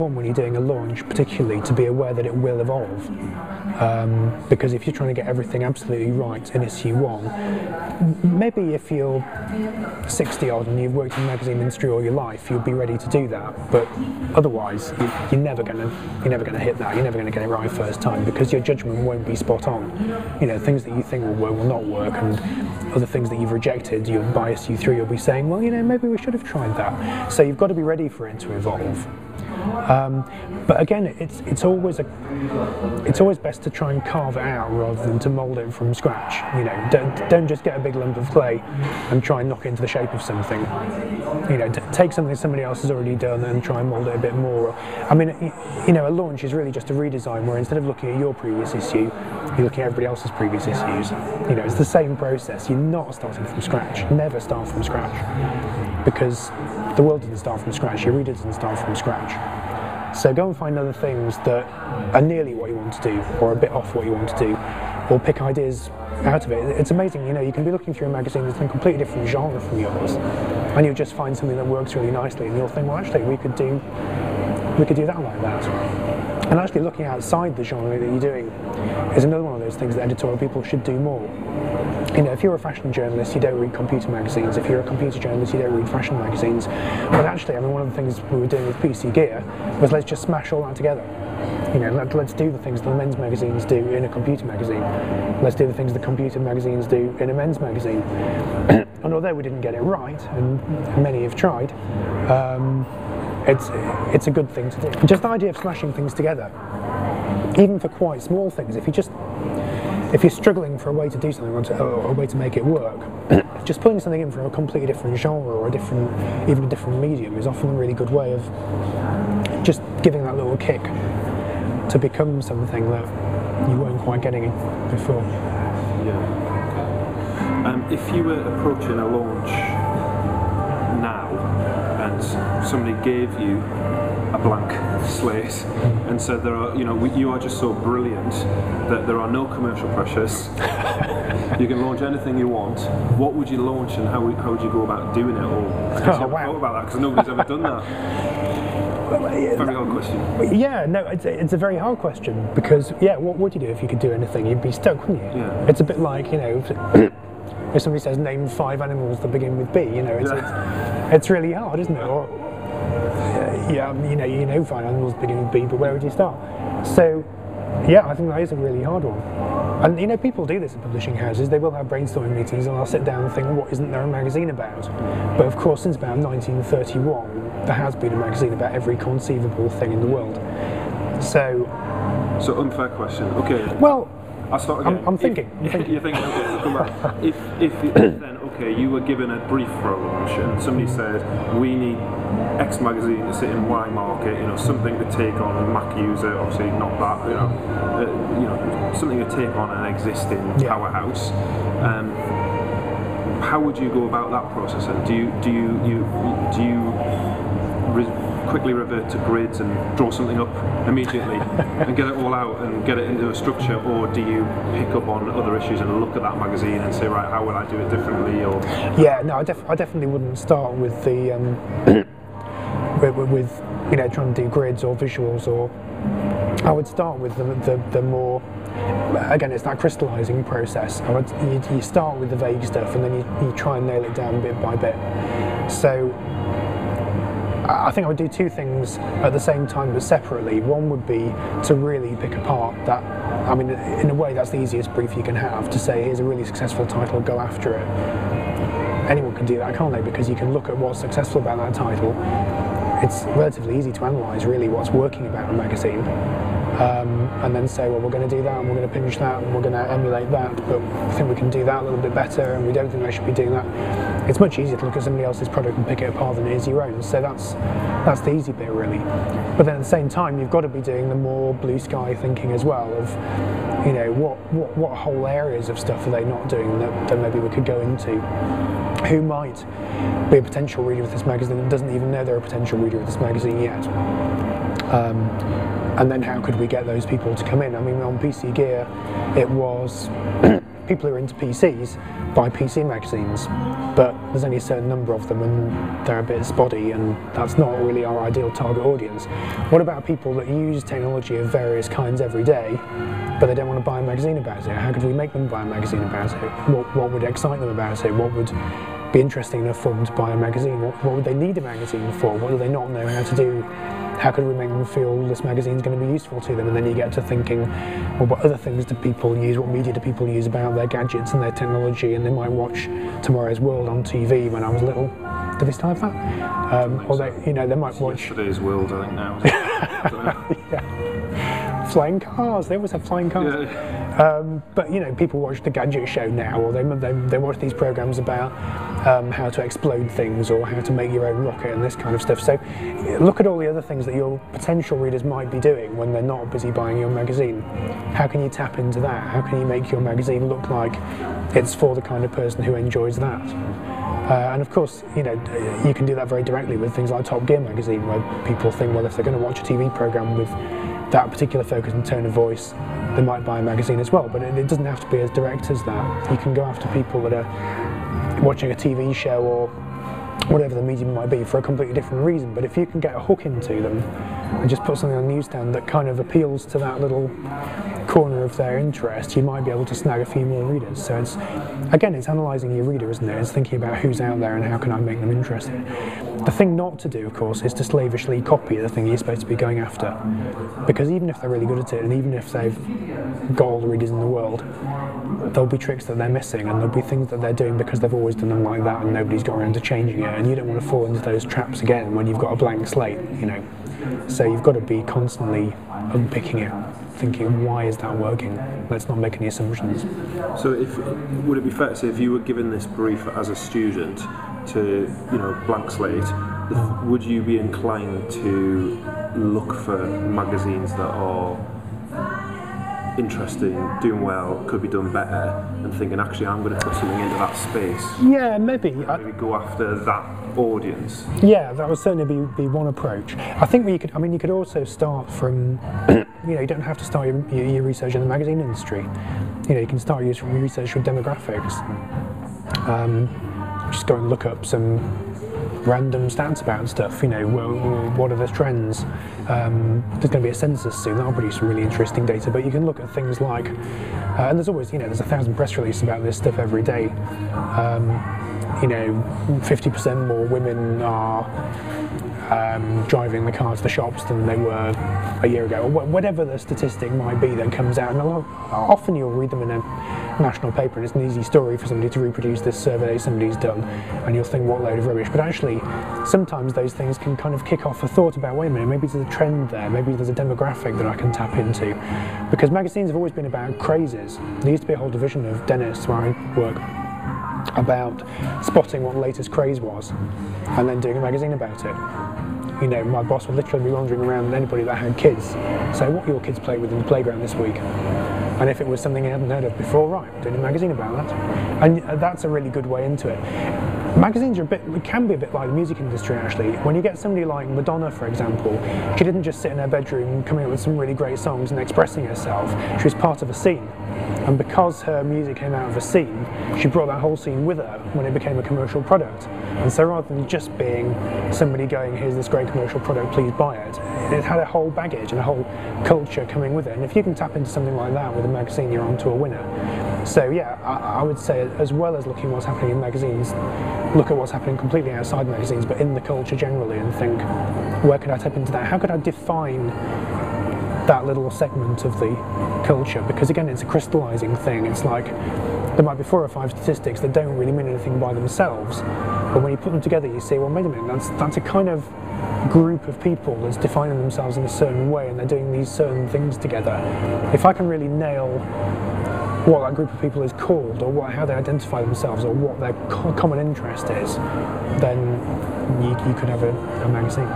when you're doing a launch, particularly, to be aware that it will evolve. Because if you're trying to get everything absolutely right in issue 1, maybe if you're 60 odd and you've worked in the magazine industry all your life, you'll be ready to do that. But otherwise, you're never gonna hit that. You're never gonna get it right first time, because your judgment won't be spot on. You know, things that you think will work will not work, and other things that you've rejected, you'll bias you through. You'll be saying, well, you know, maybe we should have tried that. So you've got to be ready for it to evolve. But again, it's always best to try and carve it out rather than to mould it from scratch. You know, don't just get a big lump of clay and try and knock it into the shape of something. You know, take something somebody else has already done and try and mould it a bit more. I mean, you know, a launch is really just a redesign where instead of looking at your previous issue, you're looking at everybody else's previous issues. You know, it's the same process. You're not starting from scratch. Never start from scratch, because the world doesn't start from scratch. Your reader doesn't start from scratch. So go and find other things that are nearly what you want to do, or a bit off what you want to do, or pick ideas out of it. It's amazing, you know, you can be looking through a magazine that's in a completely different genre from yours, and you'll just find something that works really nicely, and you'll think, well, actually, we could do that like that. And actually looking outside the genre that you're doing is another one of those things that editorial people should do more. You know, if you're a fashion journalist, you don't read computer magazines. If you're a computer journalist, you don't read fashion magazines. But actually, I mean, one of the things we were doing with PC Gear was, let's just smash all that together. You know, let's do the things that the men's magazines do in a computer magazine. Let's do the things the computer magazines do in a men's magazine. And although we didn't get it right, and many have tried, it's a good thing to do. Just the idea of smashing things together, even for quite small things. If you're struggling for a way to do something, or a way to make it work, just putting something in from a completely different genre, or even a different medium, is often a really good way of just giving that little kick to become something that you weren't quite getting before. Yeah. If you were approaching a launch now, and somebody gave you a blank slate and said, you are just so brilliant that there are no commercial pressures, you can launch anything you want, what would you launch, and how would you go about doing it all? Because you haven't thought about that, because nobody's ever done that. Very hard question. Yeah, no, it's a very hard question, because, yeah, what would you do if you could do anything? You'd be stuck, wouldn't you? Yeah. It's a bit like, you know, if somebody says, name 5 animals that begin with B, you know, it's really hard, isn't it? Or, yeah, you know 5 animals begin with B, but where would you start? So, yeah, I think that is a really hard one. And, you know, people do this in publishing houses. They will have brainstorming meetings, and they'll sit down and think, what isn't there a magazine about? But, of course, since about 1931, there has been a magazine about every conceivable thing in the world. So unfair question. Okay. Well, I'll start again. I'm thinking. You're thinking, okay, we'll come back. If then, okay, you were given a brief for a launch, and somebody said, we need X magazine to sit in Y market, you know, something to take on a Mac user, obviously not that, you know, something to take on an existing powerhouse. How would you go about that process? And do you quickly revert to grids and draw something up immediately and get it all out and get it into a structure, or do you pick up on other issues and look at that magazine and say, right, how will I do it differently? Or yeah, no, I definitely wouldn't start with the with you know, trying to do grids or visuals, or I would start with the more, again, it's that crystallising process. You start with the vague stuff, and then you try and nail it down bit by bit. So I think I would do 2 things at the same time, but separately. One would be to really pick apart that, I mean, in a way that's the easiest brief you can have, to say, here's a really successful title, go after it. Anyone can do that, can't they? Because you can look at what's successful about that title. It's relatively easy to analyse, really, what's working about a magazine. And then say, well, we're going to do that, and we're going to pinch that, and we're going to emulate that, but I think we can do that a little bit better, and we don't think they should be doing that. It's much easier to look at somebody else's product and pick it apart than it is your own, so that's the easy bit, really. But then at the same time, you've got to be doing the more blue sky thinking as well, of, you know, what whole areas of stuff are they not doing that maybe we could go into? Who might be a potential reader of this magazine that doesn't even know they're a potential reader of this magazine yet? And then how could we get those people to come in? I mean, on PC Gear, it was people who are into PCs buy PC magazines, but there's only a certain number of them and they're a bit spotty, and that's not really our ideal target audience. What about people that use technology of various kinds every day, but they don't want to buy a magazine about it? How could we make them buy a magazine about it? What would excite them about it? What would be interesting enough for them to buy a magazine? What would they need a magazine for? What do they not know how to do? How could we make them feel this magazine's going to be useful to them? And then you get to thinking, well, what other things do people use? What media do people use about their gadgets and their technology? And they might watch Tomorrow's World on TV when I was little. Do they still have that? Or they, you know, they might watch Yesterday's World, I think now. yeah. Flying cars. They always have flying cars. Yeah. But you know, people watch the Gadget Show now, or they watch these programs about how to explode things or how to make your own rocket and this kind of stuff. So look at all the other things that your potential readers might be doing when they're not busy buying your magazine. How can you tap into that? How can you make your magazine look like it's for the kind of person who enjoys that? And of course, you know, you can do that very directly with things like Top Gear magazine, where people think, well, if they're going to watch a TV program with that particular focus and tone of voice, they might buy a magazine as well. But it doesn't have to be as direct as that. You can go after people that are watching a TV show or whatever the medium might be for a completely different reason. But if you can get a hook into them and just put something on the newsstand that kind of appeals to that little corner of their interest, you might be able to snag a few more readers. So it's, again, it's analysing your reader, isn't it? It's thinking about who's out there and how can I make them interested. The thing not to do, of course, is to slavishly copy the thing you're supposed to be going after. Because even if they're really good at it, and even if they've got all the readers in the world, there'll be tricks that they're missing, and there'll be things that they're doing because they've always done them like that and nobody's got around to changing it, and you don't want to fall into those traps again when you've got a blank slate, you know. So you've got to be constantly unpicking it, thinking, why is that working? Let's not make any assumptions. So would it be fair to say if you were given this brief as a student to, you know, blank slate, would you be inclined to look for magazines that are interesting, doing well, could be done better, and thinking, actually, I'm going to put something into that space? Yeah, maybe. Maybe go after that audience. Yeah, that would certainly be one approach. I think you could also start from, you know, you don't have to start your research in the magazine industry. You know, you can start your research with demographics. Just go and look up some random stats about stuff, you know, what are the trends. There's going to be a census soon, that'll produce some really interesting data, but you can look at things like, and there's always, you know, there's 1,000 press releases about this stuff every day. You know, 50% more women are driving the car to the shops than they were a year ago, or whatever the statistic might be that comes out. And often you'll read them in a national paper and it's an easy story for somebody to reproduce this survey somebody's done, and you'll think, what a load of rubbish. But actually, sometimes those things can kind of kick off a thought about, wait a minute, maybe there's a trend there, maybe there's a demographic that I can tap into. Because magazines have always been about crazes. There used to be a whole division of dentists where I work about spotting what the latest craze was and then doing a magazine about it. You know, my boss would literally be wandering around with anybody that had kids, say, what your kids play with in the playground this week? And if it was something he hadn't heard of before, right, doing a magazine about that. And that's a really good way into it. Magazines can be a bit like the music industry, actually. When you get somebody like Madonna, for example, she didn't just sit in her bedroom coming up with some really great songs and expressing herself. She was part of a scene. And because her music came out of a scene, she brought that whole scene with her when it became a commercial product. And so rather than just being somebody going, here's this great commercial product, please buy it, it had a whole baggage and a whole culture coming with it. And if you can tap into something like that with a magazine, you're onto a winner. So yeah, I would say, as well as looking at what's happening in magazines, look at what's happening completely outside magazines, but in the culture generally, and think, where could I tap into that? How could I define that little segment of the culture? Because again, it's a crystallizing thing. It's like, there might be 4 or 5 statistics that don't really mean anything by themselves, but when you put them together, you say, well, wait a minute, that's a kind of group of people that's defining themselves in a certain way, and they're doing these certain things together. If I can really nail what that group of people is called, or how they identify themselves, or what their common interest is, then you could have a magazine.